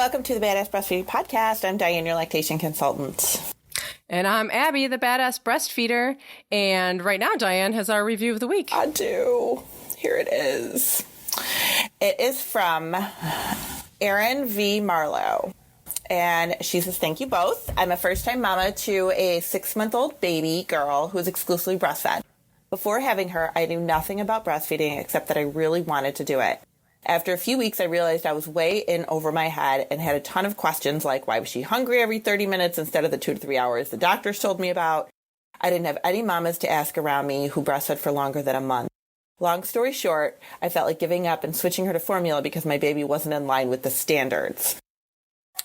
welcome to the Badass Breastfeeding Podcast. I'm Dianne, your lactation consultant. And I'm Abby, the Badass Breastfeeder. And right now, Dianne has our review of the week. I do. Here it is. It is from Erin V. Marlowe. And she says, thank you both. I'm a first-time mama to a 6-month-old baby girl who is exclusively breastfed. Before having her, I knew nothing about breastfeeding except that I really wanted to do it. After a few weeks, I realized I was way in over my head and had a ton of questions like, why was she hungry every 30 minutes instead of the 2 to 3 hours the doctors told me about? I didn't have any mamas to ask around me who breastfed for longer than a month. Long story short, I felt like giving up and switching her to formula because my baby wasn't in line with the standards.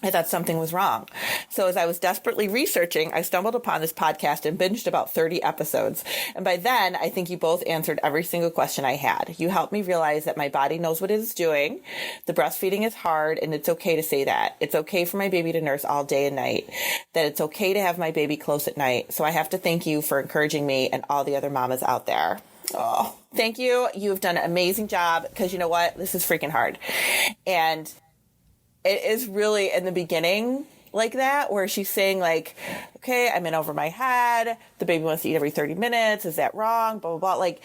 I thought something was wrong. So as I was desperately researching, I stumbled upon this podcast and binged about 30 episodes. And by then, I think you both answered every single question I had. You helped me realize that my body knows what it is doing. The breastfeeding is hard, and it's okay to say that. It's okay for my baby to nurse all day and night. That it's okay to have my baby close at night. So I have to thank you for encouraging me and all the other mamas out there. Oh, thank you. You've done an amazing job because you know what? This is freaking hard. And it is really in the beginning like that, where she's saying like, okay, I'm in over my head. The baby wants to eat every 30 minutes. Is that wrong? Blah, blah, blah. Like,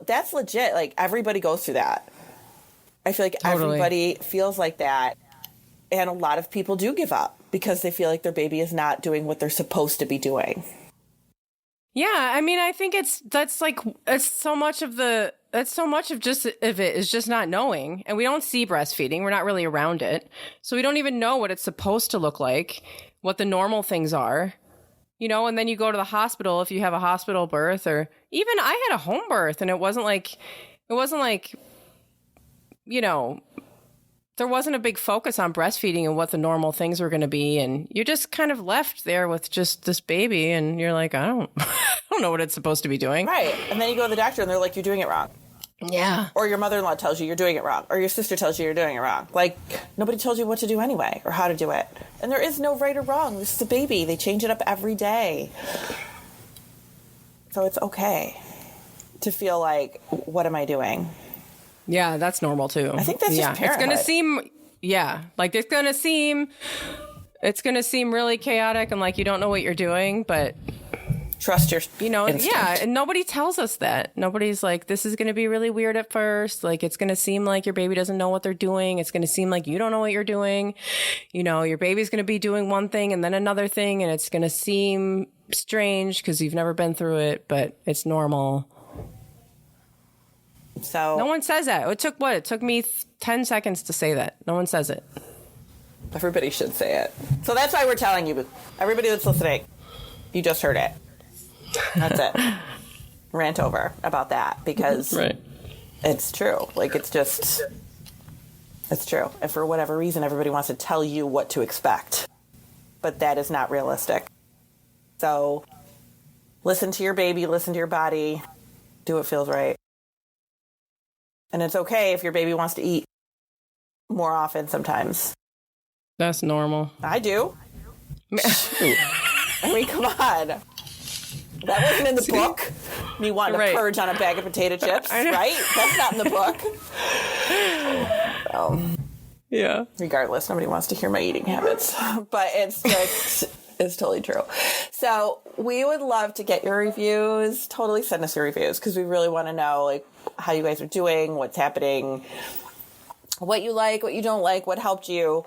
that's legit. Like, everybody goes through that. I feel like everybody feels like that. And a lot of people do give up because they feel like their baby is not doing what they're supposed to be doing. Yeah, I mean, I think it's so much of it is just not knowing. And we don't see breastfeeding. We're not really around it. So we don't even know what it's supposed to look like, what the normal things are. You know, and then you go to the hospital if you have a hospital birth, or even I had a home birth, and it wasn't like, you know, there wasn't a big focus on breastfeeding and what the normal things were going to be. And you're just kind of left there with just this baby. And you're like, I don't know what it's supposed to be doing. Right. And then you go to the doctor and they're like, you're doing it wrong. Yeah. Or your mother-in-law tells you you're doing it wrong. Or your sister tells you you're doing it wrong. Like, nobody tells you what to do anyway or how to do it. And there is no right or wrong. This is a baby. They change it up every day. So it's okay to feel like, what am I doing? Yeah, that's normal too. I think that's just parenthood. It's going to seem, like it's going to seem really chaotic and like you don't know what you're doing, but trust your instinct. Yeah, and nobody tells us that. Nobody's like, this is going to be really weird at first. Like, it's going to seem like your baby doesn't know what they're doing. It's going to seem like you don't know what you're doing. You know, your baby's going to be doing one thing and then another thing, and it's going to seem strange because you've never been through it, but it's normal. So no one says that. It took me 10 seconds to say that. No one says it. Everybody should say it. So that's why we're telling you. Everybody that's listening, you just heard it. That's it. Rant over about that because It's true. Like, it's true. And for whatever reason, everybody wants to tell you what to expect. But that is not realistic. So listen to your baby, listen to your body, do what feels right. And it's okay if your baby wants to eat more often sometimes. That's normal. I do. I mean, come on. That wasn't in the book. Me wanting to purge on a bag of potato chips, right? That's not in the book. Yeah. Regardless, nobody wants to hear my eating habits. But it's totally true. So we would love to get your reviews. Totally send us your reviews because we really want to know like how you guys are doing, what's happening, what you like, what you don't like, what helped you.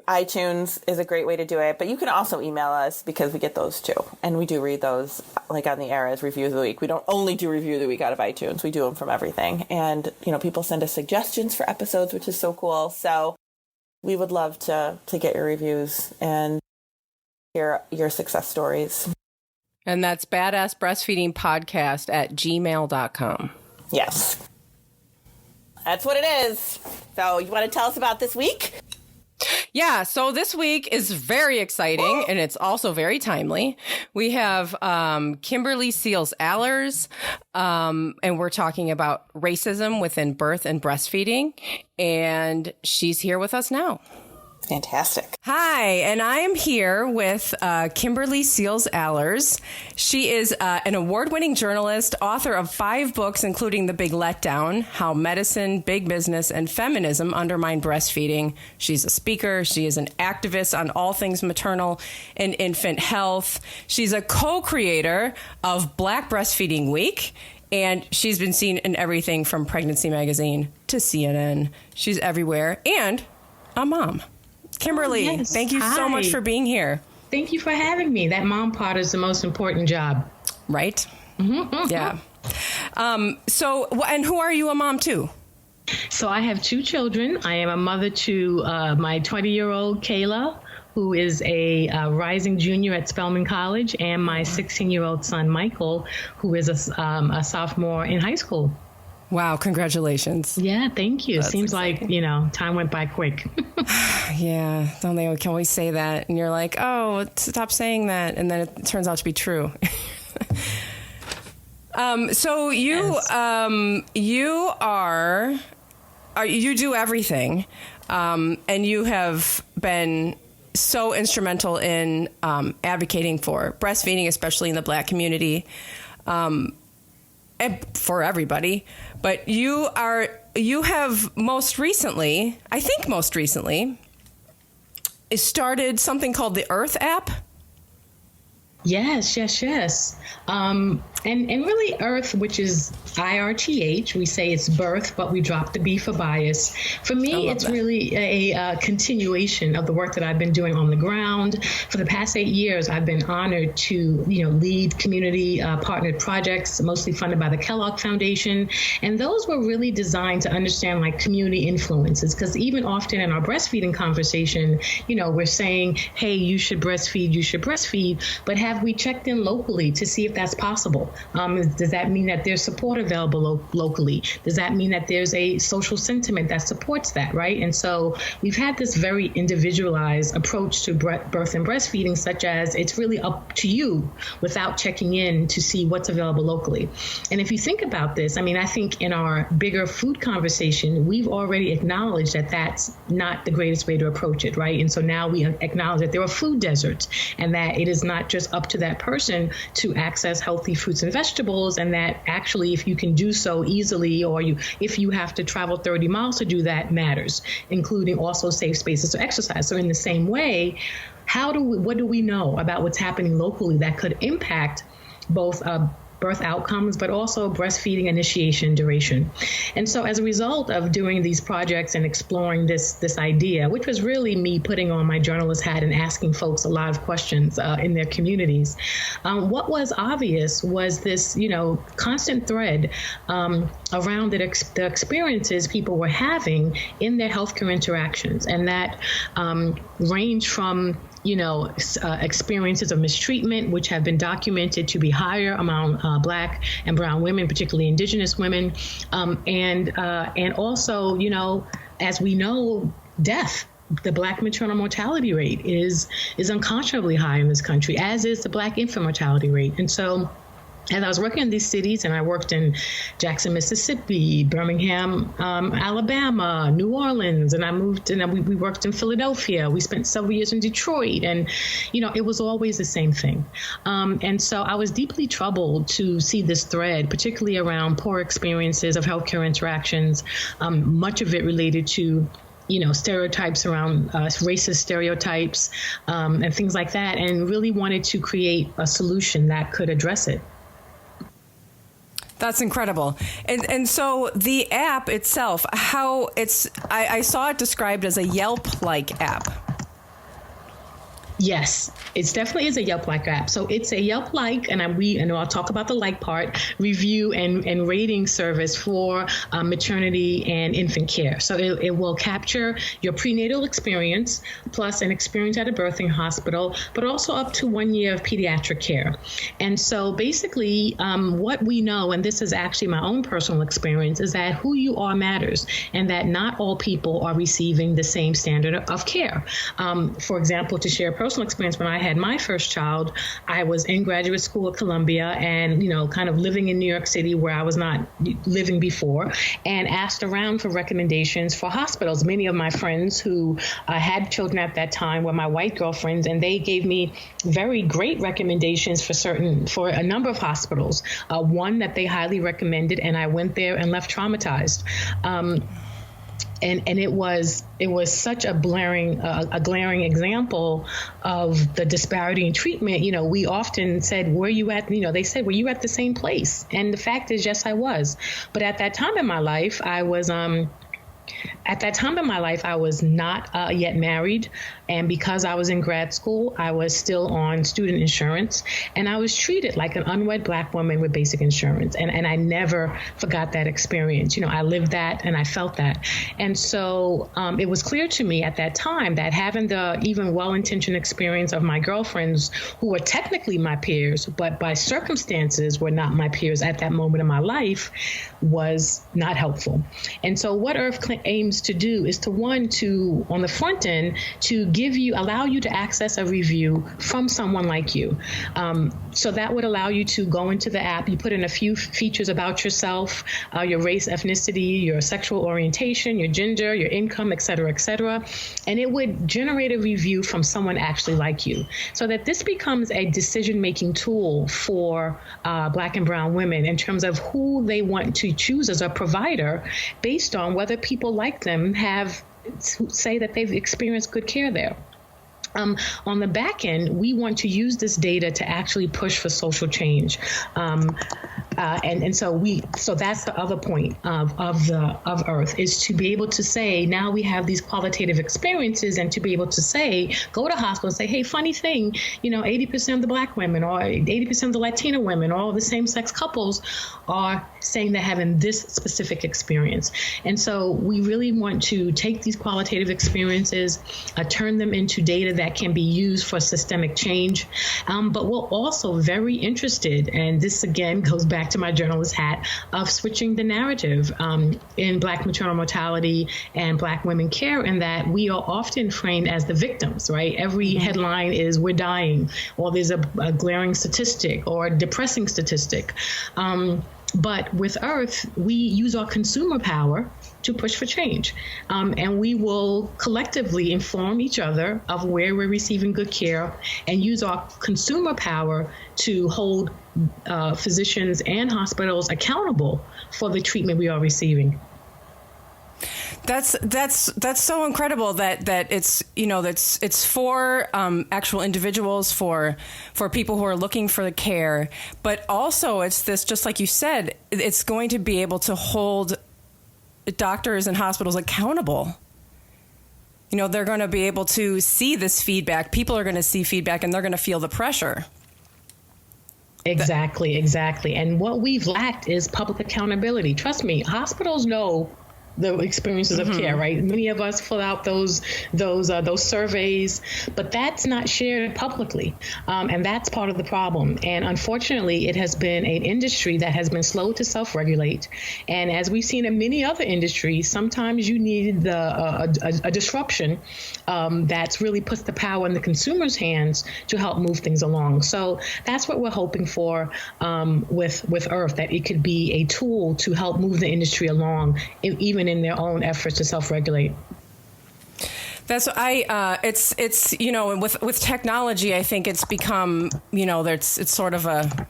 iTunes is a great way to do it, but you can also email us because we get those too. And we do read those like on the air as review of the week. We don't only do review of the week out of iTunes. We do them from everything. And, you know, people send us suggestions for episodes, which is so cool. So we would love to get your reviews and hear your success stories. And that's badassbreastfeedingpodcast@gmail.com. Yes. That's what it is. So you want to tell us about this week? Yeah, so this week is very exciting, and it's also very timely. We have Kimberly Seals Allers, and we're talking about racism within birth and breastfeeding, and she's here with us now. Fantastic. Hi, and I am here with Kimberly Seals Allers. She is an award-winning journalist, author of 5 books, including The Big Letdown, How Medicine, Big Business, and Feminism Undermine Breastfeeding. She's a speaker. She is an activist on all things maternal and infant health. She's a co-creator of Black Breastfeeding Week, and she's been seen in everything from Pregnancy Magazine to CNN. She's everywhere, and a mom. Kimberly, yes. Thank you so much for being here. Thank you for having me. That mom part is the most important job. Right? Mm-hmm. Yeah. And who are you a mom to? So I have 2 children. I am a mother to my 20-year-old Kayla, who is a rising junior at Spelman College, and my 16-year-old son, Michael, who is a sophomore in high school. Wow, congratulations. Yeah, thank you. That's Seems exciting. like, time went by quick. Yeah, don't they can always say that? And you're like, oh, stop saying that. And then it turns out to be true. So you you do everything. And you have been so instrumental in advocating for breastfeeding, especially in the Black community. And for everybody, but you have most recently started something called the IRTH App. Yes. And really IRTH, which is IRTH, we say it's birth, but we drop the B for bias. For me, it's really a continuation of the work that I've been doing on the ground. For the past 8 years, I've been honored to, lead community partnered projects, mostly funded by the Kellogg Foundation. And those were really designed to understand community influences, because even often in our breastfeeding conversation, we're saying, hey, you should breastfeed, but have we checked in locally to see if that's possible? Does that mean that there's support available locally? Does that mean that there's a social sentiment that supports that, right? And so we've had this very individualized approach to birth and breastfeeding, such as it's really up to you without checking in to see what's available locally. And if you think about this, I think in our bigger food conversation, we've already acknowledged that that's not the greatest way to approach it, right? And so now we acknowledge that there are food deserts, and that it is not just up to that person to access healthy fruits and vegetables, and that actually if you can do so easily, or if you have to travel 30 miles to do that, matters, including also safe spaces to exercise. So in the same way, what do we know about what's happening locally that could impact both birth outcomes, but also breastfeeding initiation duration? And so as a result of doing these projects and exploring this idea, which was really me putting on my journalist hat and asking folks a lot of questions in their communities, what was obvious was this, constant thread around the experiences people were having in their healthcare interactions. And that range from experiences of mistreatment, which have been documented to be higher among Black and brown women, particularly Indigenous women, and also, as we know, death. The Black maternal mortality rate is unconscionably high in this country, as is the Black infant mortality rate. And so, as I was working in these cities, and I worked in Jackson, Mississippi, Birmingham, Alabama, New Orleans, and I moved, and we worked in Philadelphia. We spent several years in Detroit, and, it was always the same thing. And so I was deeply troubled to see this thread, particularly around poor experiences of healthcare interactions, much of it related to stereotypes around racist stereotypes and things like that, and really wanted to create a solution that could address it. That's incredible. And so the app itself, I saw it described as a Yelp-like app. Yes, it definitely is a Yelp-like app. So it's a Yelp-like, and I'll talk about the like part, review and rating service for maternity and infant care. So it will capture your prenatal experience plus an experience at a birthing hospital, but also up to 1 year of pediatric care. And so basically what we know, and this is actually my own personal experience, is that who you are matters, and that not all people are receiving the same standard of care. For example, to share a personal personal experience, when I had my first child, I was in graduate school at Columbia and, kind of living in New York City where I was not living before, and asked around for recommendations for hospitals. Many of my friends who had children at that time were my white girlfriends, and they gave me very great recommendations for a number of hospitals. One that they highly recommended, and I went there and left traumatized. And it was such a glaring example of the disparity in treatment. We often said, "Were you at?" They said, "Were you at the same place?" And the fact is, yes, I was. But at that time in my life, I was not yet married. And because I was in grad school, I was still on student insurance, and I was treated like an unwed Black woman with basic insurance. And I never forgot that experience. I lived that and I felt that. And so it was clear to me at that time that having the even well-intentioned experience of my girlfriends who were technically my peers, but by circumstances were not my peers at that moment in my life, was not helpful. And so what IRTH aims to do is to on the front end, to allow you to access a review from someone like you. So that would allow you to go into the app. You put in a few features about yourself, your race, ethnicity, your sexual orientation, your gender, your income, et cetera, and it would generate a review from someone actually like you, so that this becomes a decision-making tool for Black and brown women in terms of who they want to choose as a provider based on whether people like them say that they've experienced good care there. On the back end, we want to use this data to actually push for social change. So that's the other point of IRTH, is to be able to say, now we have these qualitative experiences, and to be able to say, go to hospital and say, hey, funny thing, 80% of the Black women or 80% of the Latina women or the same-sex couples are saying they're having this specific experience. And so we really want to take these qualitative experiences, turn them into data that can be used for systemic change. But we're also very interested, and this again goes back to my journalist hat, of switching the narrative in Black maternal mortality and Black women care, in that we are often framed as the victims, right? Every headline is we're dying, or there's a glaring statistic or a depressing statistic. But with IRTH, we use our consumer power to push for change. And we will collectively inform each other of where we're receiving good care, and use our consumer power to hold physicians and hospitals accountable for the treatment we are receiving. That's so incredible that it's it's for actual individuals, for people who are looking for the care, but also it's this, just like you said, it's going to be able to hold doctors and hospitals accountable. They're going to be able to see this feedback. People are going to see feedback, and they're going to feel the pressure. Exactly. And what we've lacked is public accountability. Trust me, hospitals know the experiences of care, right? Many of us fill out those surveys, but that's not shared publicly, and that's part of the problem. And unfortunately, it has been an industry that has been slow to self-regulate. And as we've seen in many other industries, sometimes you need a disruption that's really puts the power in the consumer's hands to help move things along. So that's what we're hoping for with IRTH, that it could be a tool to help move the industry along, even in their own efforts to self-regulate. That's it's with technology, I think it's become it's sort of a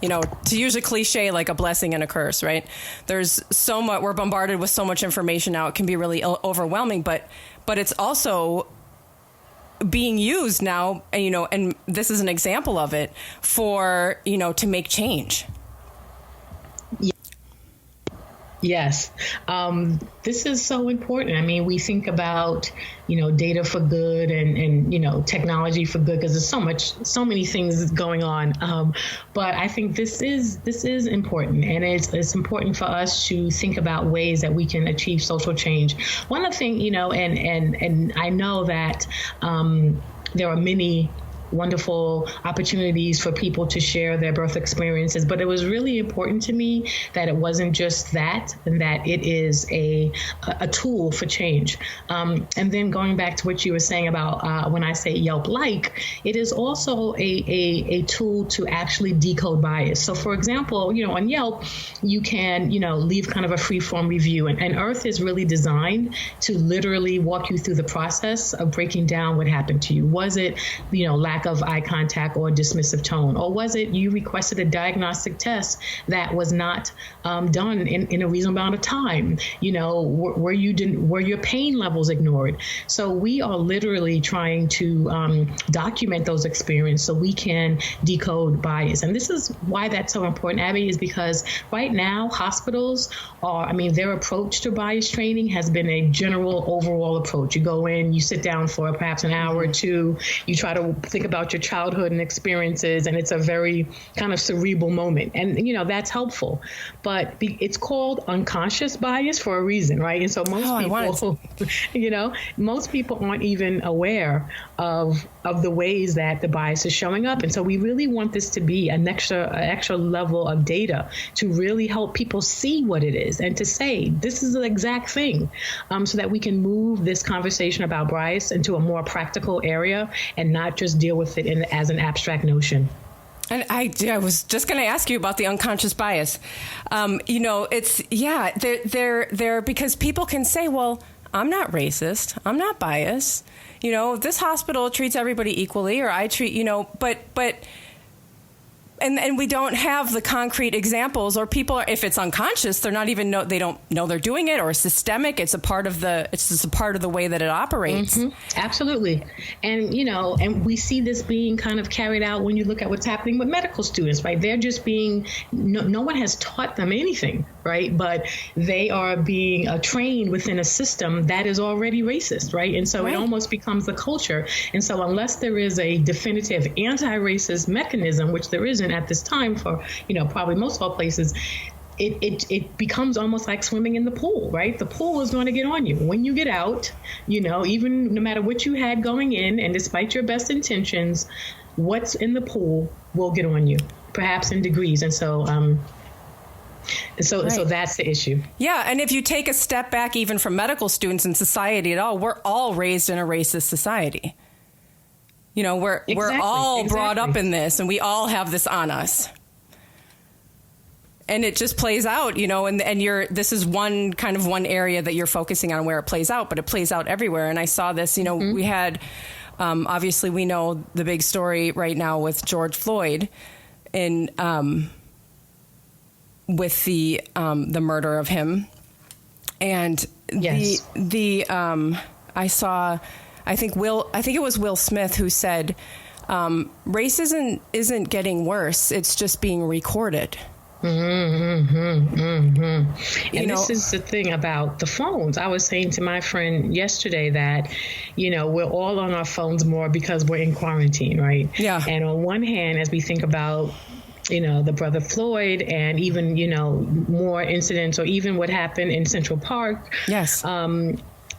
to use a cliche, like a blessing and a curse, right? There's so much, we're bombarded with so much information now, it can be really overwhelming, but it's also being used now, and this is an example of it, for to make change. Yes. This is so important. I mean, we think about, data for good and technology for good, because there's so many things going on. But I think this is important, and it's important for us to think about ways that we can achieve social change. One of the things, and I know that there are many wonderful opportunities for people to share their birth experiences. But it was really important to me that it wasn't just that, and that it is a tool for change. And then going back to what you were saying about when I say Yelp-like, it is also a tool to actually decode bias. So for example, on Yelp, you can, leave kind of a free-form review. And IRTH is really designed to literally walk you through the process of breaking down what happened to you. Was it, lack of eye contact or dismissive tone? Or was it you requested a diagnostic test that was not done in a reasonable amount of time? Were your pain levels ignored? So we are literally trying to document those experiences so we can decode bias. And this is why that's so important, Abby, is because right now hospitals their approach to bias training has been a general overall approach. You go in, you sit down for perhaps an hour or two, you try to think about your childhood and experiences, and it's a very kind of cerebral moment. And, that's helpful. But it's called unconscious bias for a reason, right? And so most people aren't even aware of the ways that the bias is showing up. And so we really want this to be an extra level of data to really help people see what it is and to say, this is the exact thing, so that we can move this conversation about bias into a more practical area and not just deal with it as an abstract notion. And I was just going to ask you about the unconscious bias. They're because people can say, well, I'm not racist, I'm not biased. This hospital treats everybody equally, or I treat, but and we don't have the concrete examples, or people, if it's unconscious, they're not even they don't know they're doing it, or systemic. It's just a part of the way that it operates. Mm-hmm. Absolutely. And, and we see this being kind of carried out when you look at what's happening with medical students, right? They're just being, no one has taught them anything, right? But they are being trained within a system that is already racist, right? And so It almost becomes the culture. And so unless there is a definitive anti-racist mechanism, which there isn't at this time for, probably most of our places, it becomes almost like swimming in the pool, right? The pool is going to get on you. When you get out, even no matter what you had going in, and despite your best intentions, what's in the pool will get on you, perhaps in degrees. And so So that's the issue. Yeah. And if you take a step back, even from medical students in society at all, we're all raised in a racist society. We're all brought up in this, and we all have this on us. And it just plays out, and this is one area that you're focusing on where it plays out, but it plays out everywhere. And I saw this, we had, obviously we know the big story right now with George Floyd with the murder of him. And yes. I think it was Will Smith who said, race isn't getting worse. It's just being recorded. This is the thing about the phones. I was saying to my friend yesterday that, we're all on our phones more because we're in quarantine, right? Yeah. And on one hand, as we think about the brother Floyd and even, more incidents, or even what happened in Central Park. Yes.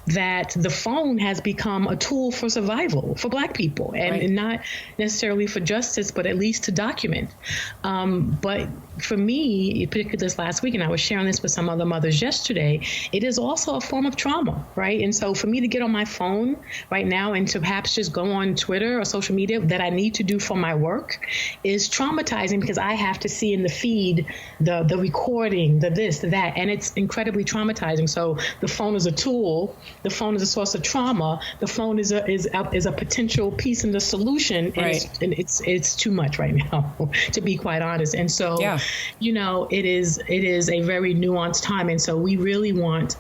That the phone has become a tool for survival for Black people, and not necessarily for justice, but at least to document. But for me, particularly this last week, and I was sharing this with some other mothers yesterday, it is also a form of trauma, right? And so for me to get on my phone right now and to perhaps just go on Twitter or social media that I need to do for my work is traumatizing, because I have to see in the feed the recording, the this, the that, and it's incredibly traumatizing. So the phone is a tool. The phone is a source of trauma. The phone is a potential piece in the solution, and it's too much right now, to be quite honest. And so, it is a very nuanced time, and so we really want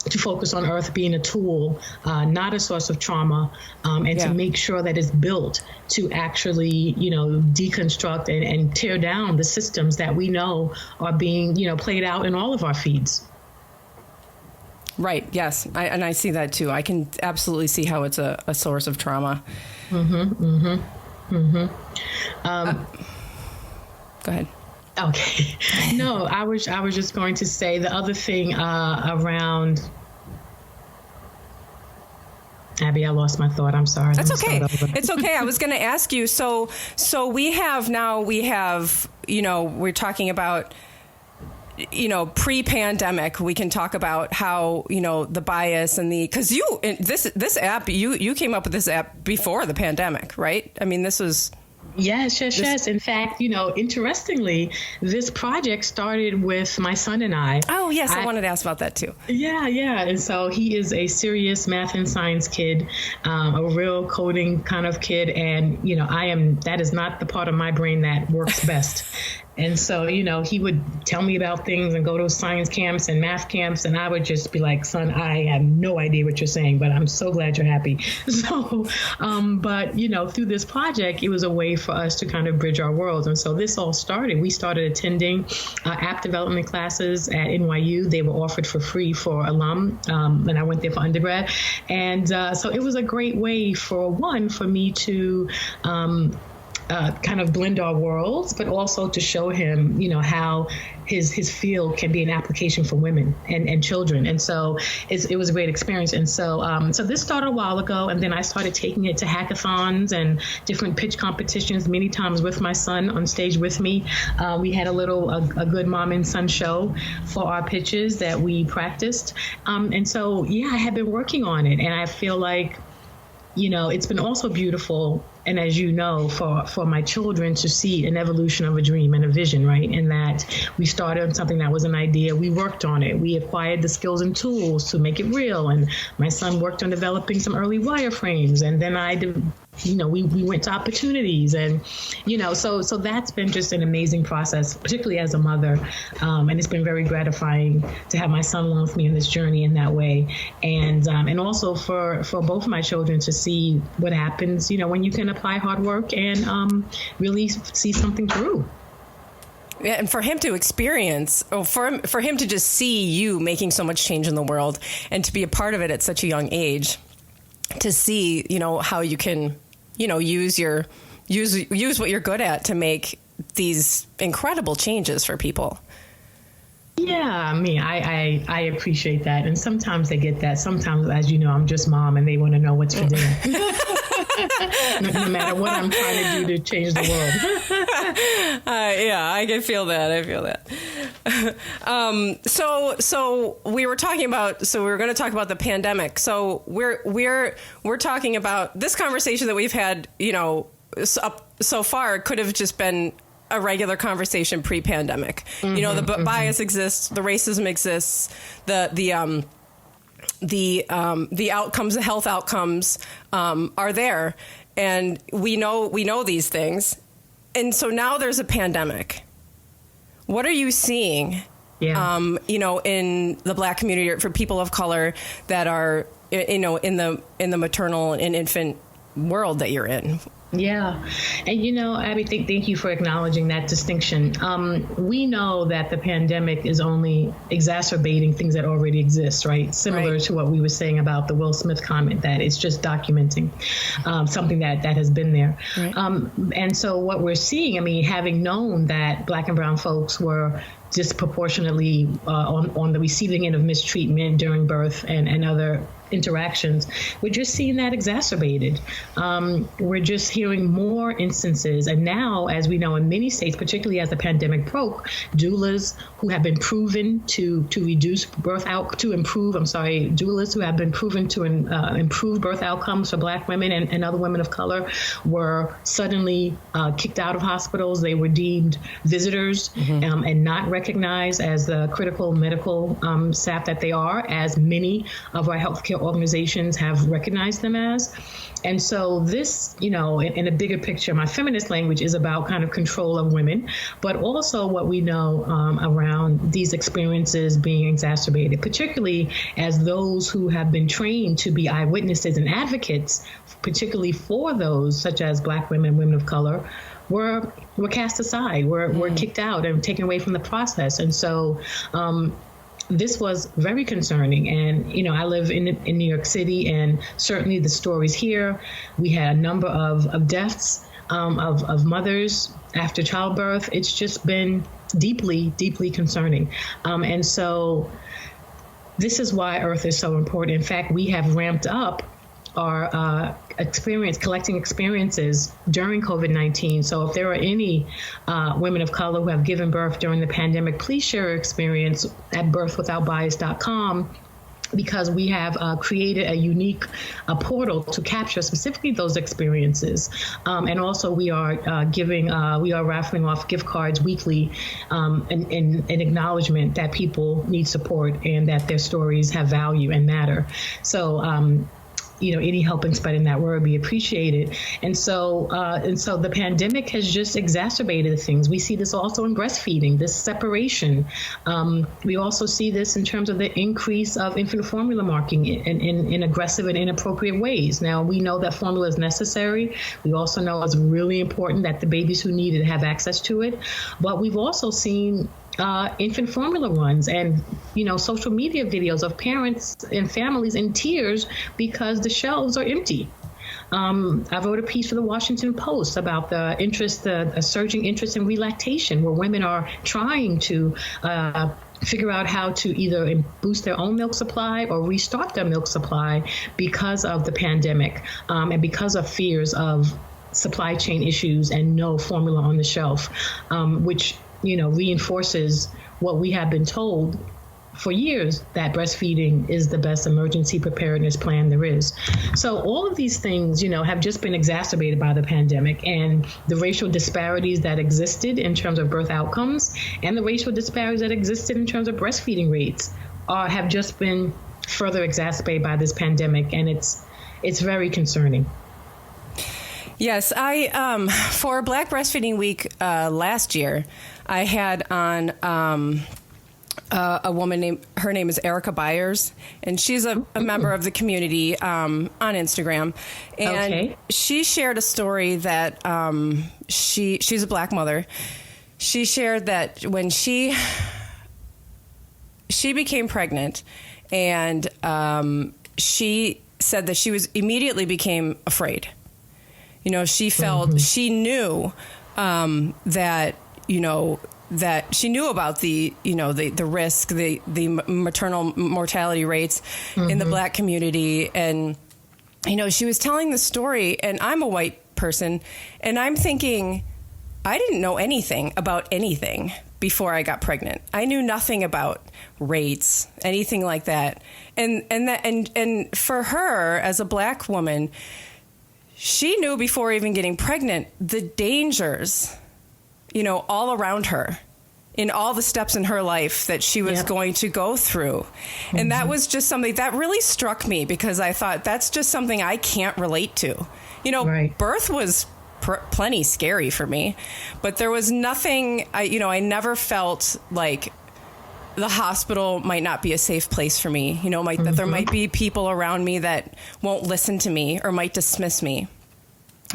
to focus on IRTH being a tool, not a source of trauma, and to make sure that it's built to actually, deconstruct and tear down the systems that we know are being, played out in all of our feeds. Right. Yes. I see that too. I can absolutely see how it's a source of trauma. Go ahead. Okay. No, I was just going to say the other thing around Abby, I lost my thought. I'm sorry. That's okay. It's okay. I was going to ask you. So we have, we're talking about, pre-pandemic. We can talk about how, the bias and because this app, you came up with this app before the pandemic, right? I mean, this was. Yes. In fact, interestingly, this project started with my son and I. Oh, yes. I wanted to ask about that, too. Yeah. And so he is a serious math and science kid, a real coding kind of kid. And, that is not the part of my brain that works best. And so, he would tell me about things and go to science camps and math camps. And I would just be like, son, I have no idea what you're saying, but I'm so glad you're happy. So, but, through this project, it was a way for us to kind of bridge our worlds. And so this all started. We started attending app development classes at NYU. They were offered for free for alum. And I went there for undergrad. And so it was a great way for me to kind of blend our worlds, but also to show him, how his field can be an application for women and children. And so it was a great experience. And so this started a while ago, and then I started taking it to hackathons and different pitch competitions many times with my son on stage with me. We had a good mom and son show for our pitches that we practiced. And so, I have been working on it, and I feel like, it's been also beautiful. And as you know, for my children to see an evolution of a dream and a vision, right? And that we started on something that was an idea. We worked on it. We acquired the skills and tools to make it real. And my son worked on developing some early wireframes. And then we went to opportunities. And, so that's been just an amazing process, particularly as a mother. And it's been very gratifying to have my son along with me in this journey in that way. And also for both of my children to see what happens, when you can apply hard work and really see something through. Yeah, and for him to experience, or for him to just see you making so much change in the world and to be a part of it at such a young age, to see, how you can, use what you're good at to make these incredible changes for people. Yeah, I mean, I appreciate that. And sometimes they get that. Sometimes, as you know, I'm just mom and they want to know what's for dinner. No matter what I'm trying to do to change the world. I can feel that. So we were talking about, we were going to talk about the pandemic. So we're talking about this conversation that we've had, so far could have just been a regular conversation pre-pandemic. The bias exists, the racism exists, the outcomes, the health outcomes are there, and we know these things. And so now there's a pandemic. What are you seeing? Yeah. In the Black community, or for people of color that are, in the maternal and infant world that you're in? Yeah. And, Abby, thank you for acknowledging that distinction. We know that the pandemic is only exacerbating things that already exist, right? Similar to what we were saying about the Will Smith comment, that it's just documenting something that has been there. Right. And so what we're seeing, having known that Black and brown folks were disproportionately on the receiving end of mistreatment during birth and other interactions, we're just seeing that exacerbated. We're just hearing more instances. And now, as we know, in many states, particularly as the pandemic broke, doulas who have been proven to reduce doulas who have been proven to improve birth outcomes for Black women and other women of color were suddenly kicked out of hospitals. They were deemed visitors and not recognized as the critical medical staff that they are, as many of our healthcare organizations have recognized them as. And so this, in a bigger picture, my feminist language is about kind of control of women, but also what we know around these experiences being exacerbated, particularly as those who have been trained to be eyewitnesses and advocates, particularly for those such as Black women, women of color, were cast aside, were kicked out and taken away from the process. And so this was very concerning. And, I live in New York City, and certainly the stories here, we had a number of deaths of mothers after childbirth. It's just been deeply, deeply concerning. And so this is why IRTH is so important. In fact, we have ramped up are collecting experiences during COVID-19. So if there are any women of color who have given birth during the pandemic, please share your experience at birthwithoutbias.com, because we have created a unique portal to capture specifically those experiences. And also we are raffling off gift cards weekly in acknowledgement that people need support and that their stories have value and matter. So, any help in spreading that word be appreciated. And so the pandemic has just exacerbated things. We see this also in breastfeeding, this separation. We also see this in terms of the increase of infant formula marking in aggressive and inappropriate ways. Now, we know that formula is necessary. We also know it's really important that the babies who need it have access to it. But we've also seen infant formula runs and, social media videos of parents and families in tears because the shelves are empty. I wrote a piece for the Washington Post about the surging interest in relactation, where women are trying to figure out how to either boost their own milk supply or restart their milk supply because of the pandemic and because of fears of supply chain issues and no formula on the shelf, which reinforces what we have been told for years, that breastfeeding is the best emergency preparedness plan there is. So all of these things, have just been exacerbated by the pandemic, and the racial disparities that existed in terms of birth outcomes and the racial disparities that existed in terms of breastfeeding rates have just been further exacerbated by this pandemic, and it's very concerning. Yes, I for Black Breastfeeding Week last year, I had on a woman her name is Erica Byers, and she's a member of the community on Instagram, and she shared a story that she's a Black mother. She shared that when she became pregnant, and she said that she immediately became afraid. She felt, she knew that she knew about the risk, the maternal mortality rates in the Black community. And, she was telling the story, and I'm a white person, and I'm thinking, I didn't know anything about anything before I got pregnant. I knew nothing about rates, anything like that. And for her as a Black woman, she knew before even getting pregnant the dangers, all around her in all the steps in her life that she was going to go through. And that was just something that really struck me, because I thought that's just something I can't relate to. Birth was plenty scary for me, but there was nothing, I never felt like the hospital might not be a safe place for me, that there might be people around me that won't listen to me or might dismiss me.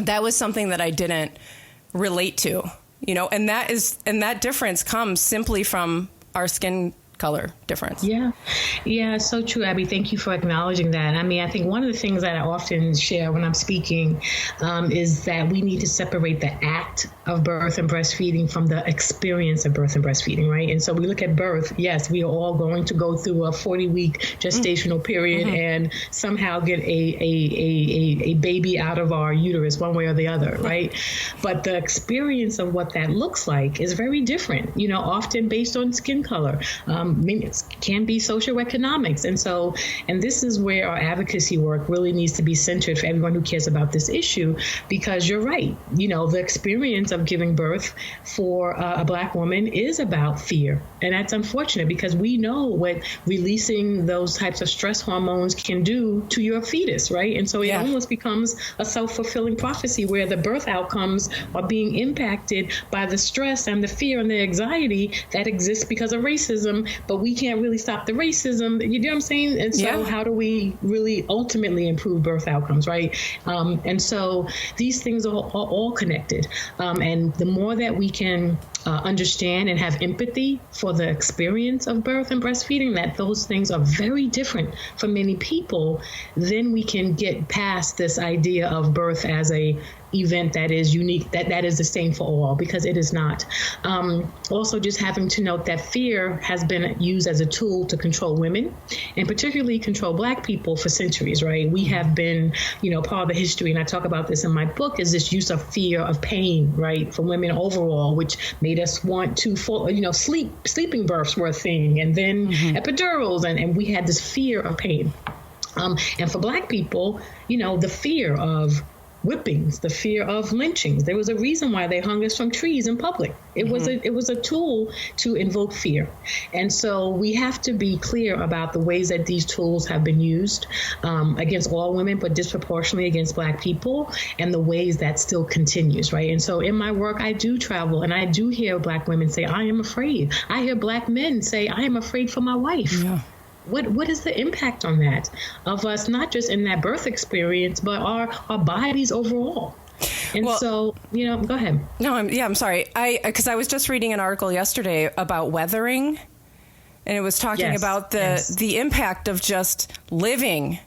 That was something that I didn't relate to, and that difference comes simply from our skin color difference. Yeah, so true, Abby. Thank you for acknowledging that. I mean, I think one of the things that I often share when I'm speaking is that we need to separate the act of birth and breastfeeding from the experience of birth and breastfeeding, right? And so we look at birth. Yes, we are all going to go through a 40-week gestational period and somehow get a baby out of our uterus one way or the other, right? But the experience of what that looks like is very different, often based on skin color. It can be socioeconomics. And this is where our advocacy work really needs to be centered for everyone who cares about this issue, because you're right. The experience of giving birth for a Black woman is about fear. And that's unfortunate, because we know what releasing those types of stress hormones can do to your fetus, right? And so it almost becomes a self-fulfilling prophecy, where the birth outcomes are being impacted by the stress and the fear and the anxiety that exists because of racism, but we can't really stop the racism. You know what I'm saying? And so how do we really ultimately improve birth outcomes, right? And so these things are all connected. And the more that we can understand and have empathy for the experience of birth and breastfeeding, that those things are very different for many people, then we can get past this idea of birth as a event that is unique, that is the same for all, because it is not. Also, just having to note that fear has been used as a tool to control women, and particularly control Black people for centuries, right? We have been, part of the history, and I talk about this in my book, is this use of fear of pain, right, for women overall, which made us want to, sleeping births were a thing, and then epidurals, and we had this fear of pain. And for Black people, the fear of whippings, the fear of lynchings. There was a reason why they hung us from trees in public. It was a tool to invoke fear. And so we have to be clear about the ways that these tools have been used against all women, but disproportionately against Black people, and the ways that still continues, right? And so in my work, I do travel, and I do hear Black women say, I am afraid. I hear Black men say, I am afraid for my wife. Yeah. What is the impact on that of us, not just in that birth experience, but our bodies overall? And so, go ahead. No, I'm sorry. Because I was just reading an article yesterday about weathering, and it was talking about the impact of just living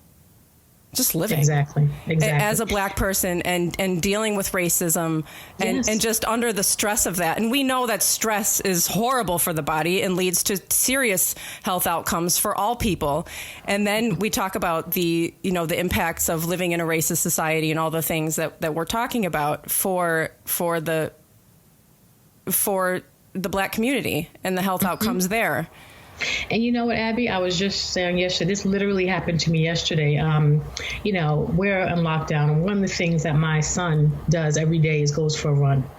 exactly as a Black person, and dealing with racism, and just under the stress of that. And we know that stress is horrible for the body and leads to serious health outcomes for all people. And then we talk about the impacts of living in a racist society and all the things that we're talking about for the Black community and the health outcomes there. And you know what, Abby, I was just saying yesterday, this literally happened to me yesterday. We're in lockdown, and one of the things that my son does every day is goes for a run.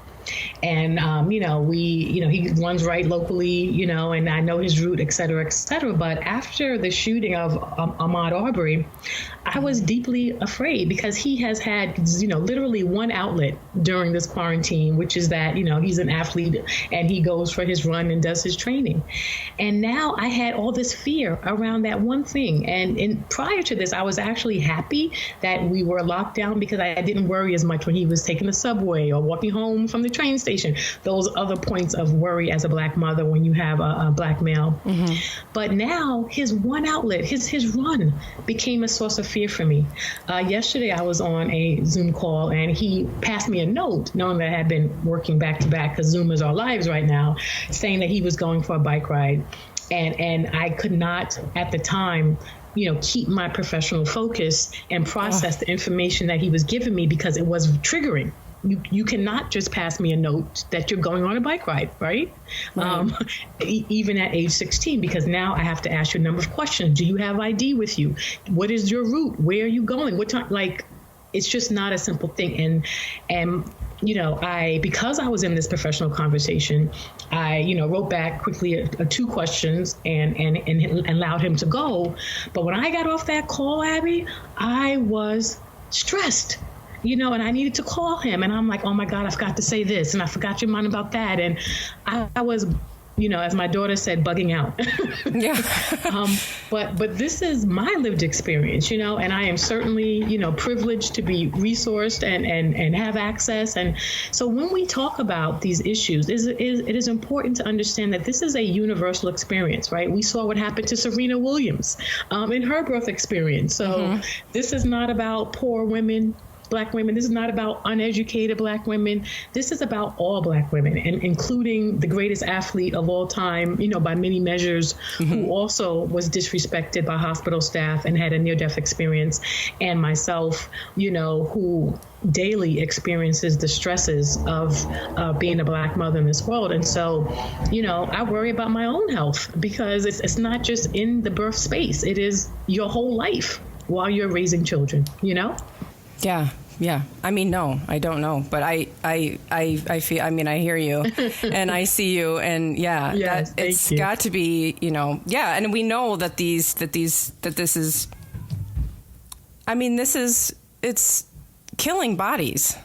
And, he runs right locally, and I know his route, et cetera, et cetera. But after the shooting of Ahmaud Arbery, I was deeply afraid, because he has had, literally one outlet during this quarantine, which is that, he's an athlete and he goes for his run and does his training. And now I had all this fear around that one thing. And prior to this, I was actually happy that we were locked down, because I didn't worry as much when he was taking the subway or walking home from the train station. Those other points of worry as a Black mother when you have a Black male. Mm-hmm. But now his one outlet, his run, became a source of fear for me. Yesterday I was on a Zoom call, and he passed me a note, knowing that I had been working back to back, because Zoom is our lives right now, saying that he was going for a bike ride. And I could not at the time keep my professional focus and process the information that he was giving me, because it was triggering. You cannot just pass me a note that you're going on a bike ride, right? Even at age 16, because now I have to ask you a number of questions. Do you have ID with you? What is your route? Where are you going? What time? It's just not a simple thing. And because I was in this professional conversation, I wrote back quickly 2 questions and allowed him to go. But when I got off that call, Abby, I was stressed. And I needed to call him, and I'm like, oh my God, I forgot to say this, and I forgot your mind about that. And I was, as my daughter said, bugging out. Yeah. But this is my lived experience, and I am certainly, privileged to be resourced and have access. And so when we talk about these issues, it is important to understand that this is a universal experience, right? We saw what happened to Serena Williams in her birth experience. So this is not about poor women, Black women. This is not about uneducated Black women. This is about all Black women, and including the greatest athlete of all time, by many measures, who also was disrespected by hospital staff and had a near-death experience, and myself, who daily experiences the stresses of being a Black mother in this world. And so, I worry about my own health, because it's not just in the birth space. It is your whole life while you're raising children, Yeah. I mean, no, I don't know, but I feel, I hear you and I see you, and it's got to be, and we know that it's killing bodies,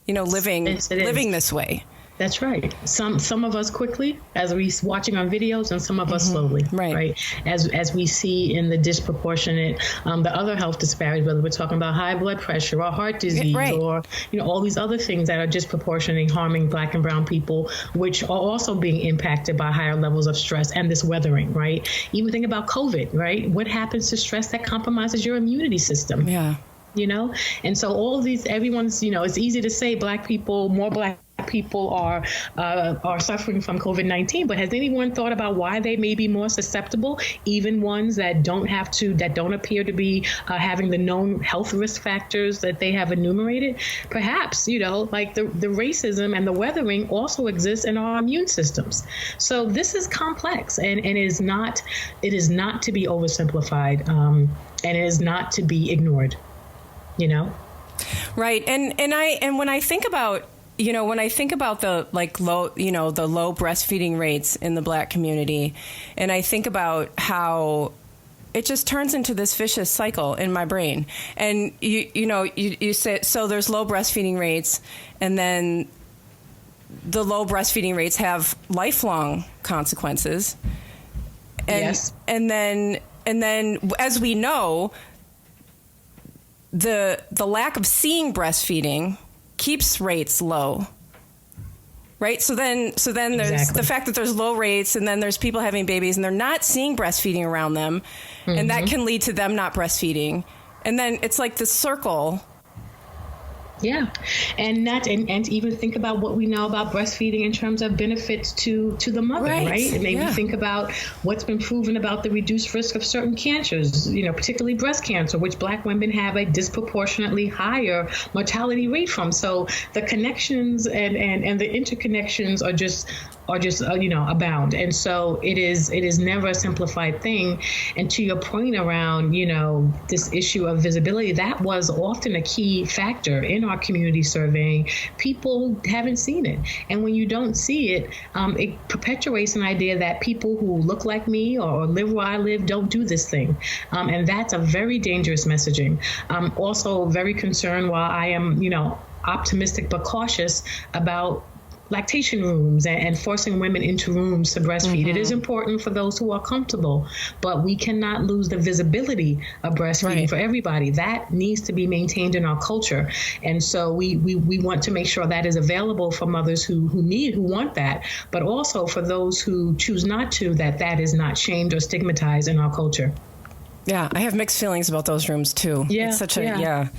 living this way. That's right. Some of us quickly, as we watching on videos, and some of us slowly, right? As we see in the disproportionate, the other health disparities, whether we're talking about high blood pressure or heart disease, or all these other things that are disproportionately harming Black and brown people, which are also being impacted by higher levels of stress and this weathering, right? Even think about COVID, right? What happens to stress that compromises your immunity system? Yeah. And so all of these, everyone's, it's easy to say more Black people are suffering from COVID-19, but has anyone thought about why they may be more susceptible, even ones that don't appear to be having the known health risk factors that they have enumerated? Perhaps, like the racism and the weathering also exists in our immune systems. So this is complex, and it is not to be oversimplified, and it is not to be ignored, Right. And when I think about the low breastfeeding rates in the Black community, and I think about how it just turns into this vicious cycle in my brain. And you say, so there's low breastfeeding rates, and then the low breastfeeding rates have lifelong consequences. And, yes. And then as we know, the lack of seeing breastfeeding keeps rates low, right? So then there's exactly. the fact that there's low rates, and then there's people having babies and they're not seeing breastfeeding around them, and that can lead to them not breastfeeding, and then it's like this circle. Yeah, and even think about what we know about breastfeeding in terms of benefits to the mother, right? And maybe think about what's been proven about the reduced risk of certain cancers, particularly breast cancer, which Black women have a disproportionately higher mortality rate from. So the connections and the interconnections are just abound. And so it is never a simplified thing. And to your point around, this issue of visibility, that was often a key factor in our community surveying. People haven't seen it. And when you don't see it, it perpetuates an idea that people who look like me or live where I live don't do this thing. And that's a very dangerous messaging. I'm also very concerned, while I am, optimistic but cautious about lactation rooms and forcing women into rooms to breastfeed. It is important for those who are comfortable, but we cannot lose the visibility of breastfeeding for everybody. That needs to be maintained in our culture. And so we want to make sure that is available for mothers who want that, but also for those who choose not to, that is not shamed or stigmatized in our culture. Yeah, I have mixed feelings about those rooms too. Yeah, it's such a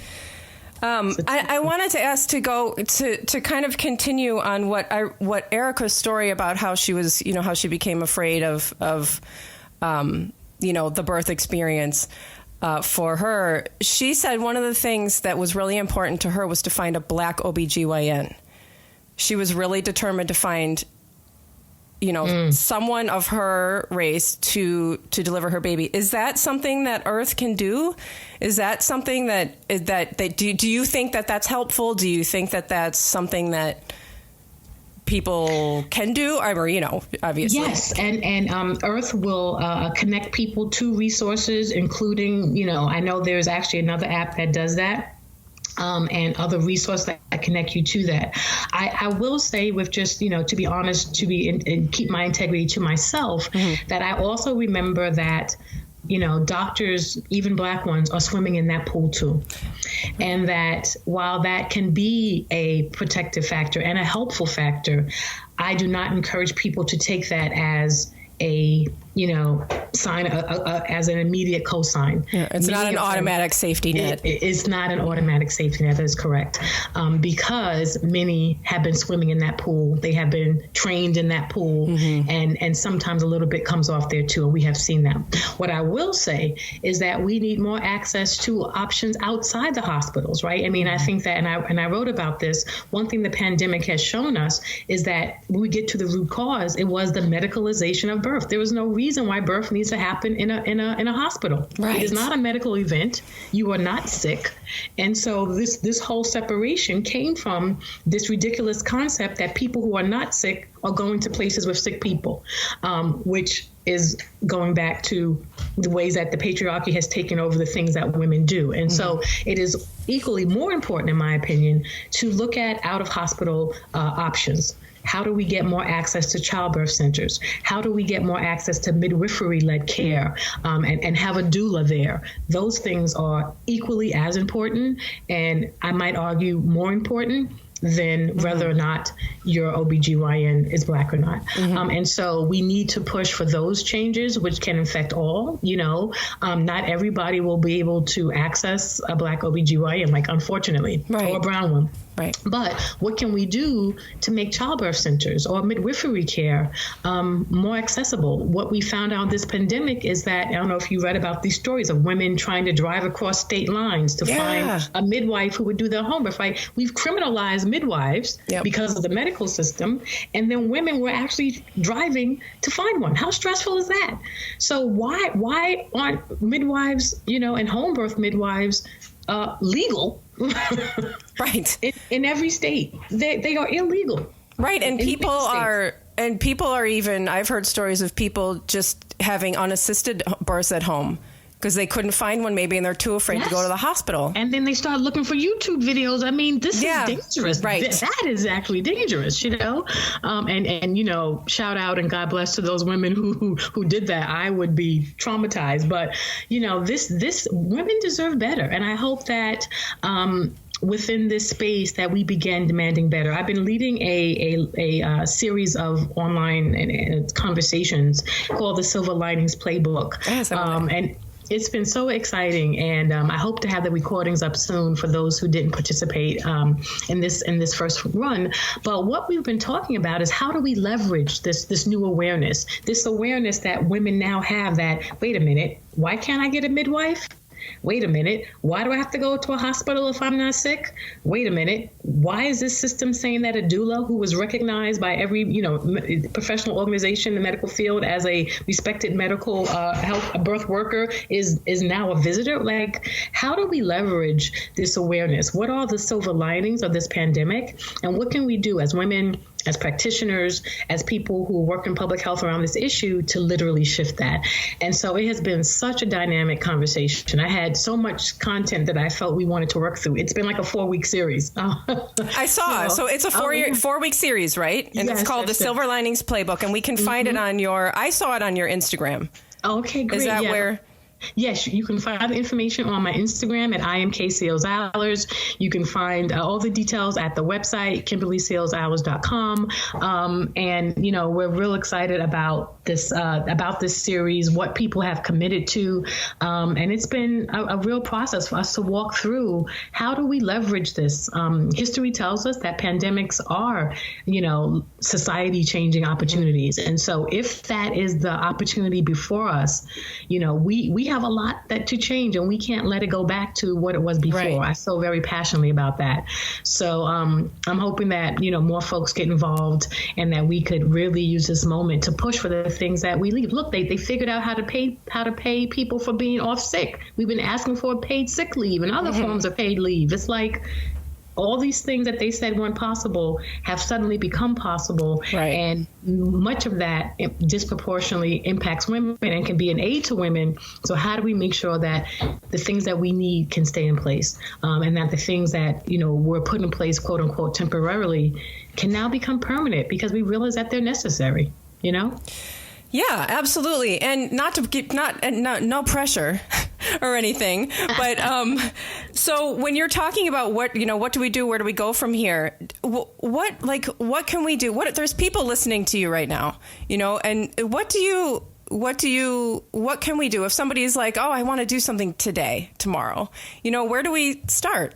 I wanted to ask to go to kind of continue on what Erica's story about how she was, how she became afraid of the birth experience for her. She said one of the things that was really important to her was to find a Black OBGYN. She was really determined to find someone of her race to deliver her baby. Is that something that IRTH can do? Is that something that do you think that that's helpful? Do you think that that's something that people can do? Or, obviously. Yes, and IRTH will connect people to resources, including, I know there's actually another app that does that. And other resources that connect you to that. I will say, with just, to be honest, and keep my integrity to myself, that I also remember that, doctors, even Black ones, are swimming in that pool too. And that while that can be a protective factor and a helpful factor, I do not encourage people to take that as a sign as an immediate cosign. Yeah, it's not an automatic safety net. It's not an automatic safety net. That is correct. Because many have been swimming in that pool. They have been trained in that pool, and sometimes a little bit comes off there too. And we have seen that. What I will say is that we need more access to options outside the hospitals, right? I mean, I think that, and I wrote about this, one thing the pandemic has shown us is that when we get to the root cause, it was the medicalization of birth. There was no reason why birth needs to happen in a hospital. Right. It is not a medical event. You are not sick. And so this whole separation came from this ridiculous concept that people who are not sick are going to places with sick people, which is going back to the ways that the patriarchy has taken over the things that women do. And so it is equally more important, in my opinion, to look at out-of-hospital options. How do we get more access to childbirth centers? How do we get more access to midwifery-led care and have a doula there? Those things are equally as important, and I might argue more important than whether or not your OBGYN is Black or not. And so we need to push for those changes, which can affect all. Not everybody will be able to access a Black OBGYN, like, unfortunately, or a brown one. Right. But what can we do to make childbirth centers or midwifery care more accessible? What we found out this pandemic is that, I don't know if you read about these stories of women trying to drive across state lines to find a midwife who would do their homework, right? We've criminalized midwives because of the medical system, and then women were actually driving to find one. How stressful is that? So why aren't midwives, and home birth midwives legal? Right. In every state, they are illegal. Right. And people are even, I've heard stories of people just having unassisted births at home because they couldn't find one maybe, and they're too afraid to go to the hospital. And then they start looking for YouTube videos. I mean, this is dangerous. Right. That is actually dangerous, and shout out and God bless to those women who did that. I would be traumatized, but this women deserve better. And I hope that, within this space that we began demanding better. I've been leading a series of online and conversations called the Silver Linings Playbook. And it's been so exciting, and I hope to have the recordings up soon for those who didn't participate in this first run. But what we've been talking about is how do we leverage this new awareness, this awareness that women now have that, wait a minute, why can't I get a midwife? Wait a minute, why do I have to go to a hospital if I'm not sick? Wait a minute, why is this system saying that a doula, who was recognized by every professional organization in the medical field as a respected medical health birth worker, is now a visitor? Like, how do we leverage this awareness? What are the silver linings of this pandemic? And what can we do as women, as practitioners, as people who work in public health around this issue to literally shift that? And so it has been such a dynamic conversation. I had so much content that I felt we wanted to work through. It's been like a 4-week series. I saw. So it's a 4-week series, right? And it's called the Silver Linings Playbook. And we can find it on I saw it on your Instagram. Okay, great. Is that where? Yes, you can find the information on my Instagram at IMK Seals Allers. You can find all the details at the website, KimberlySealsAllers.com. And, we're real excited about this series, what people have committed to. And it's been a real process for us to walk through. How do we leverage this? History tells us that pandemics are, society changing opportunities. And so if that is the opportunity before us, we have a lot to change, and we can't let it go back to what it was before. Right. I feel very passionately about that. So I'm hoping that, more folks get involved, and that we could really use this moment to push for the things that we leave. Look, they figured out how to pay people for being off sick. We've been asking for paid sick leave and other forms of paid leave. It's like, all these things that they said weren't possible have suddenly become possible. Right. And much of that disproportionately impacts women and can be an aid to women. So how do we make sure that the things that we need can stay in place, and that the things that, were put in place, quote unquote, temporarily, can now become permanent because we realize that they're necessary, Yeah, absolutely. And no pressure or anything. But so when you're talking about what do we do? Where do we go from here? What can we do? There's people listening to you right now, and what can we do if somebody's like, oh, I want to do something today, tomorrow, where do we start?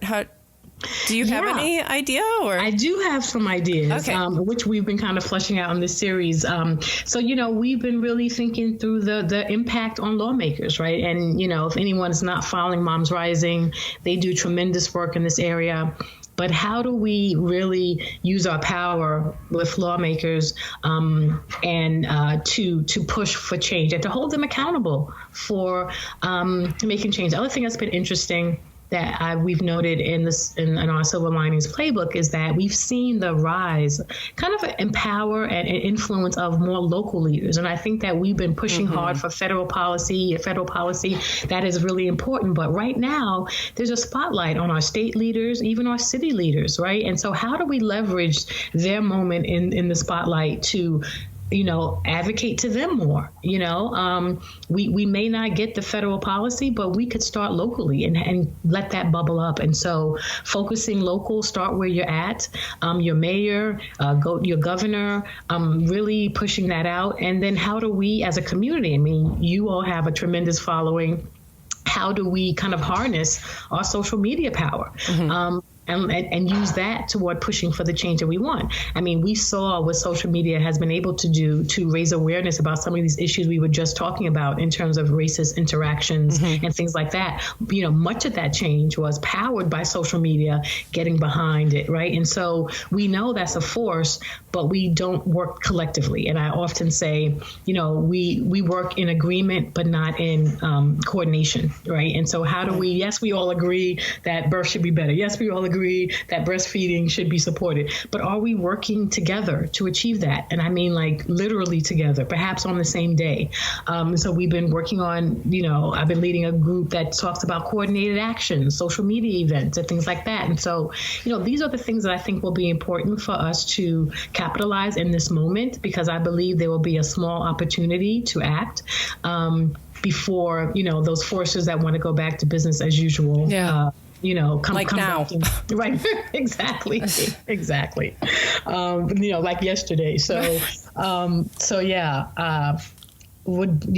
Do you have any idea? Or I do have some ideas, which we've been kind of fleshing out in this series. So, we've been really thinking through the impact on lawmakers, right? And, if anyone's not following Moms Rising, they do tremendous work in this area. But how do we really use our power with lawmakers and to push for change and to hold them accountable for making change? The other thing that's been interesting that we've noted in our Silver Linings Playbook is that we've seen the rise, kind of empower and influence of more local leaders. And I think that we've been pushing hard for federal policy that is really important. But right now, there's a spotlight on our state leaders, even our city leaders, right? And so how do we leverage their moment in the spotlight to advocate to them more. We may not get the federal policy, but we could start locally and let that bubble up. And so focusing local, start where you're at, your mayor, your governor, really pushing that out. And then how do we as a community, I mean, you all have a tremendous following. How do we kind of harness our social media power? And use that toward pushing for the change that we want. I mean, we saw what social media has been able to do to raise awareness about some of these issues we were just talking about in terms of racist interactions and things like that. Much of that change was powered by social media getting behind it, right? And so we know that's a force, but we don't work collectively. And I often say, we work in agreement, but not in coordination, right? And so how do we, yes, we all agree that birth should be better. Yes, we all agree that breastfeeding should be supported, but are we working together to achieve that? And I mean, like literally together, perhaps on the same day. So we've been working on, I've been leading a group that talks about coordinated action, social media events and things like that. And so, these are the things that I think will be important for us to capitalize in this moment, because I believe there will be a small opportunity to act before, those forces that want to go back to business as usual. Come now. Right. Exactly. Like yesterday. So yeah. Would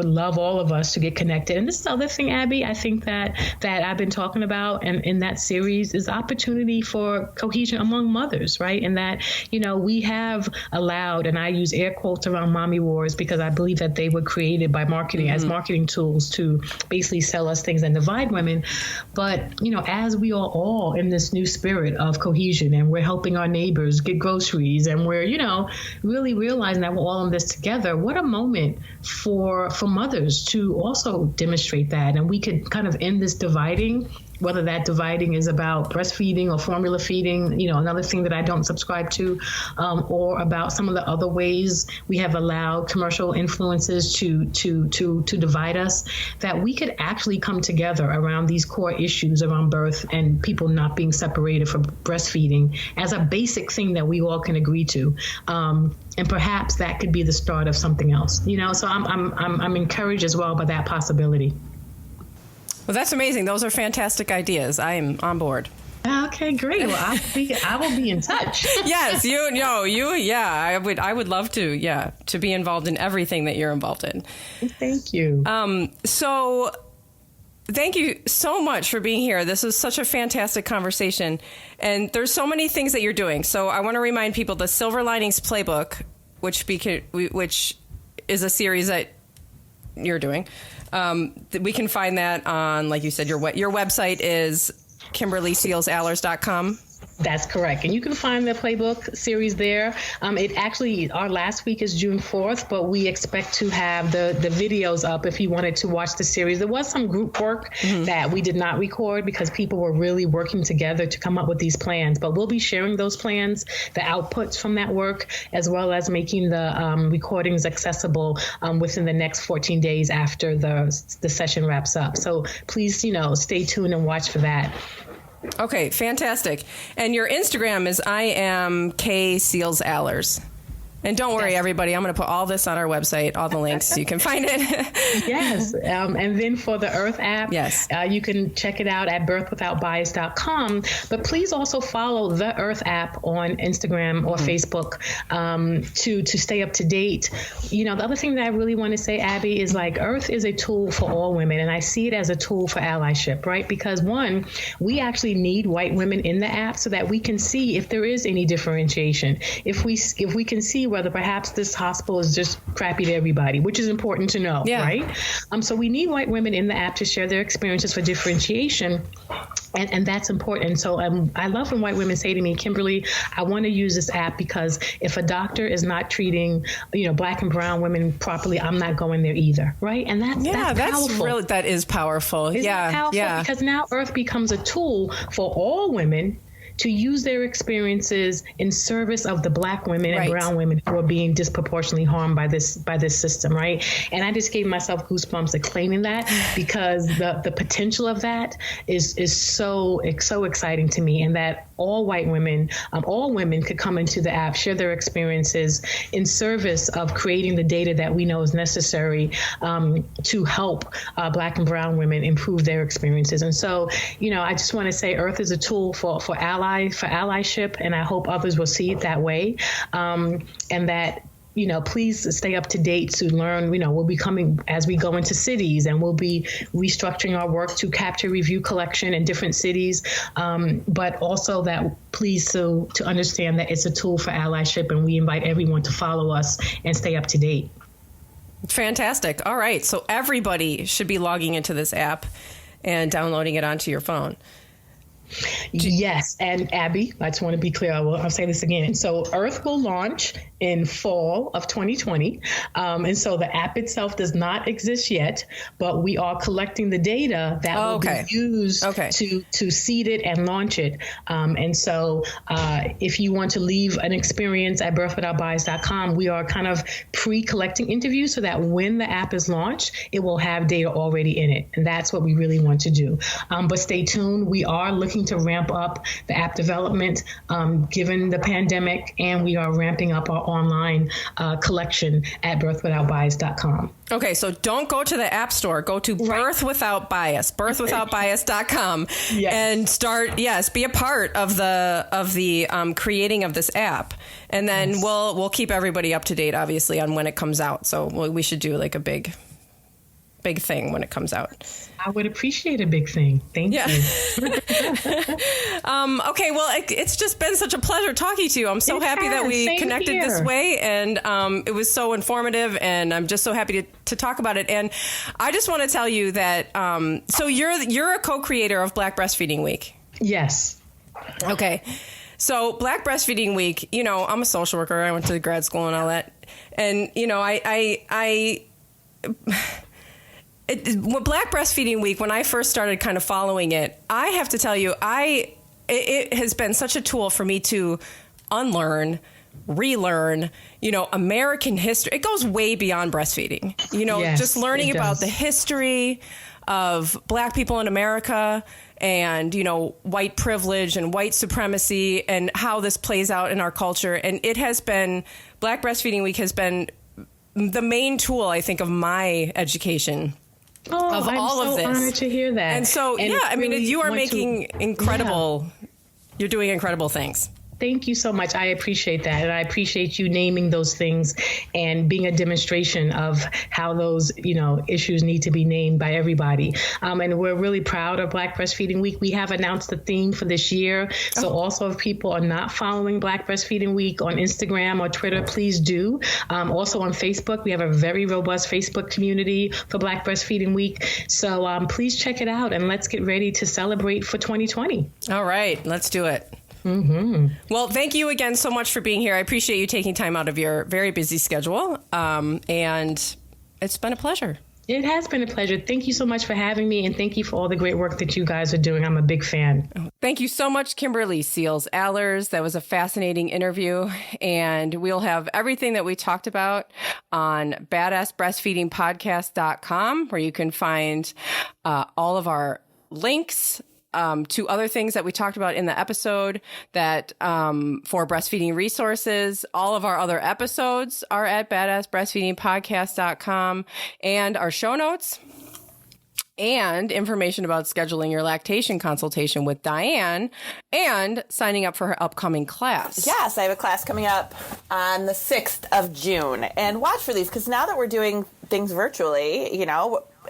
love all of us to get connected. And this is the other thing, Abby, I think that I've been talking about and in that series is opportunity for cohesion among mothers, right? And that, we have allowed, and I use air quotes around mommy wars because I believe that they were created by marketing as marketing tools to basically sell us things and divide women. But, as we are all in this new spirit of cohesion and we're helping our neighbors get groceries and we're, really realizing that we're all in this together, what a moment for mothers to also demonstrate that. And we could kind of end this dividing, whether that dividing is about breastfeeding or formula feeding, another thing that I don't subscribe to, or about some of the other ways we have allowed commercial influences to divide us, that we could actually come together around these core issues around birth and people not being separated from breastfeeding as a basic thing that we all can agree to. And perhaps that could be the start of something else, so I'm encouraged as well by that possibility. Well, that's amazing. Those are fantastic ideas. I am on board. Okay, great. Well, I will be in touch. Yes, I would love to be involved in everything that you're involved in. Thank you. So thank you so much for being here. This is such a fantastic conversation. And there's so many things that you're doing. So I want to remind people the Silver Linings Playbook, which is a series that you're doing. We can find that on, like you said, your website is KimberlySealsAllers.com. That's correct. And you can find the playbook series there. It actually, our last week is June 4th, but we expect to have the videos up if you wanted to watch the series. There was some group work that we did not record because people were really working together to come up with these plans. But we'll be sharing those plans, the outputs from that work, as well as making the recordings accessible within the next 14 days after the session wraps up. So please, stay tuned and watch for that. Okay, fantastic. And your Instagram is I am K Seals Allers. And don't worry, everybody, I'm going to put all this on our website, all the links, so you can find it. Yes. And then for the IRTH app, yes, you can check it out at birthwithoutbias.com. But please also follow the IRTH app on Instagram or Facebook to stay up to date. You know, the other thing that I really want to say, Abby, is like IRTH is a tool for all women. And I see it as a tool for allyship, right? Because one, we actually need white women in the app so that we can see if there is any differentiation. If we can see whether perhaps this hospital is just crappy to everybody, which is important to know, right? So we need white women in the app to share their experiences for differentiation. And that's important. So I love when white women say to me, Kimberly, I want to use this app because if a doctor is not treating, Black and brown women properly, I'm not going there either, right? And that's powerful. That is powerful. Isn't that powerful? Because now IRTH becomes a tool for all women to use their experiences in service of the Black women and brown women who are being disproportionately harmed by this system, right? And I just gave myself goosebumps explaining that because the potential of that is so exciting to me, and that all white women, all women could come into the app, share their experiences in service of creating the data that we know is necessary to help Black and brown women improve their experiences. And so, I just want to say IRTH is a tool for allyship, and I hope others will see it that way. And that, please stay up to date to learn. We'll be coming as we go into cities, and we'll be restructuring our work to capture, review, collection in different cities. But also that please to understand that it's a tool for allyship, and we invite everyone to follow us and stay up to date. Fantastic. All right. So everybody should be logging into this app and downloading it onto your phone. Yes. And Abby, I just want to be clear. I'll say this again. So IRTH will launch in fall of 2020. And so the app itself does not exist yet, but we are collecting the data that will be used to seed it and launch it. And so if you want to leave an experience at birthwithoutbias.com, we are kind of pre-collecting interviews so that when the app is launched, it will have data already in it. And that's what we really want to do. But stay tuned. We are looking to ramp up the app development given the pandemic, and we are ramping up our online collection at birthwithoutbias.com. Okay, so don't go to the App Store. Go to Birth Without Bias, birthwithoutbias.com, and start. Be a part of the creating of this app, and then we'll keep everybody up to date, obviously, on when it comes out. So we should do like a big thing when it comes out. I would appreciate a big thing. Thank you. Okay, well, it's just been such a pleasure talking to you. I'm so happy that we connected this way, and it was so informative, and I'm just so happy to talk about it. And I just want to tell you that, so you're a co-creator of Black Breastfeeding Week. Yes. Okay. So Black Breastfeeding Week, I'm a social worker. I went to grad school and all that. And, Black Breastfeeding Week, when I first started kind of following it, I have to tell you, it has been such a tool for me to unlearn, relearn, American history. It goes way beyond breastfeeding, just learning about the history of Black people in America and, white privilege and white supremacy and how this plays out in our culture. And Black Breastfeeding Week has been the main tool, I think, of my education. Of all of this. I'm so honored to hear that. And so, you are making incredible, you're doing incredible things. Thank you so much. I appreciate that. And I appreciate you naming those things and being a demonstration of how those, issues need to be named by everybody. And we're really proud of Black Breastfeeding Week. We have announced the theme for this year. So also if people are not following Black Breastfeeding Week on Instagram or Twitter, please do. Also on Facebook, we have a very robust Facebook community for Black Breastfeeding Week. So please check it out and let's get ready to celebrate for 2020. All right, let's do it. Mm-hmm. Well, thank you again so much for being here. I appreciate you taking time out of your very busy schedule. And it's been a pleasure. It has been a pleasure. Thank you so much for having me. And thank you for all the great work that you guys are doing. I'm a big fan. Thank you so much, Kimberly Seals Allers. That was a fascinating interview. And we'll have everything that we talked about on badassbreastfeedingpodcast.com, where you can find all of our links to other things that we talked about in the episode that for breastfeeding resources. All of our other episodes are at badassbreastfeedingpodcast.com, and our show notes and information about scheduling your lactation consultation with Dianne and signing up for her upcoming class. Yes, I have a class coming up on the 6th of June. And watch for these, because now that we're doing things virtually,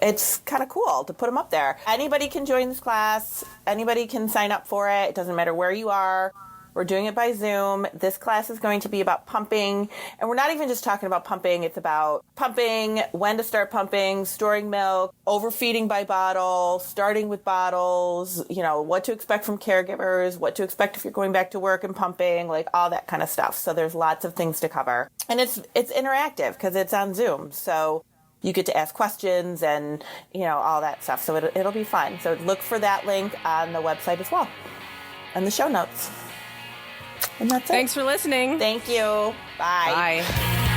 it's kind of cool to put them up there. Anybody can join this class. Anybody can sign up for it. It doesn't matter where you are. We're doing it by Zoom. This class is going to be about pumping. And we're not even just talking about pumping. It's about pumping, when to start pumping, storing milk, overfeeding by bottle, starting with bottles, what to expect from caregivers, what to expect if you're going back to work and pumping, like all that kind of stuff. So there's lots of things to cover. And it's interactive because it's on Zoom. So you get to ask questions and, all that stuff. So it'll be fun. So look for that link on the website as well and the show notes. And that's it. Thanks for listening. Thank you. Bye. Bye.